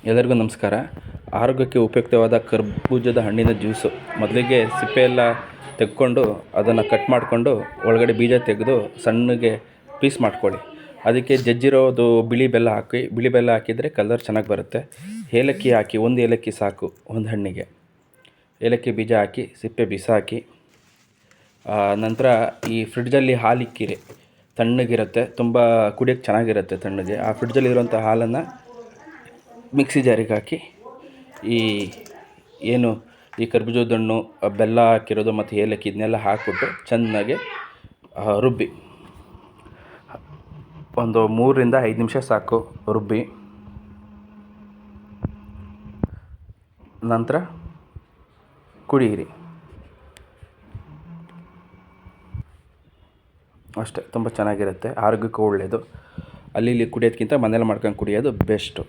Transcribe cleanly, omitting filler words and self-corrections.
ಎಲ್ಲರಿಗೂ ನಮಸ್ಕಾರ. ಆರೋಗ್ಯಕ್ಕೆ ಉಪಯುಕ್ತವಾದ ಕರ್ಬೂಜದ ಹಣ್ಣಿನ ಜ್ಯೂಸು. ಮೊದಲಿಗೆ ಸಿಪ್ಪೆಯೆಲ್ಲ ತೆಗೆದುಕೊಂಡು ಅದನ್ನು ಕಟ್ ಮಾಡಿಕೊಂಡು ಒಳಗಡೆ ಬೀಜ ತೆಗೆದು ಸಣ್ಣಗೆ ಪೀಸ್ ಮಾಡ್ಕೊಳ್ಳಿ. ಅದಕ್ಕೆ ಜಜ್ಜಿರೋದು ಬಿಳಿ ಬೆಲ್ಲ ಹಾಕಿದರೆ ಕಲರ್ ಚೆನ್ನಾಗಿ ಬರುತ್ತೆ. ಏಲಕ್ಕಿ ಹಾಕಿ, ಒಂದು ಏಲಕ್ಕಿ ಸಾಕು ಒಂದು ಹಣ್ಣಿಗೆ. ಏಲಕ್ಕಿ ಬೀಜ ಹಾಕಿ ಸಿಪ್ಪೆ ಬಿಸಾಕಿ ನಂತರ ಈ ಫ್ರಿಡ್ಜಲ್ಲಿ ಹಾಲು ಇಕ್ಕಿರಿ. ತಣ್ಣಗಿರುತ್ತೆ, ತುಂಬ ಕುಡಿಯೋಕ್ಕೆ ಚೆನ್ನಾಗಿರುತ್ತೆ ತಣ್ಣಗೆ. ಆ ಫ್ರಿಡ್ಜಲ್ಲಿರುವಂಥ ಹಾಲನ್ನು ಮಿಕ್ಸಿ ಜಾರಿಗೆ ಹಾಕಿ ಈ ಕರ್ಬೂಜದ ಹಣ್ಣು, ಬೆಲ್ಲ ಹಾಕಿರೋದು ಮತ್ತು ಏಲಕ್ಕಿ ಇದನ್ನೆಲ್ಲ ಹಾಕ್ಬಿಟ್ಟು ಚೆನ್ನಾಗಿ ರುಬ್ಬಿ ಒಂದು 3ರಿಂದ 5 ನಿಮಿಷ ಸಾಕು ರುಬ್ಬಿ. ನಂತರ ಕುಡಿಯಿರಿ. ಅಷ್ಟೇ, ತುಂಬ ಚೆನ್ನಾಗಿರುತ್ತೆ, ಆರೋಗ್ಯಕ್ಕೂ ಒಳ್ಳೆಯದು. ಅಲ್ಲಿ ಇಲ್ಲಿ ಕುಡಿಯೋದಕ್ಕಿಂತ ಮನೇಲಿ ಮಾಡ್ಕೊಂಡು ಕುಡಿಯೋದು ಬೆಸ್ಟು.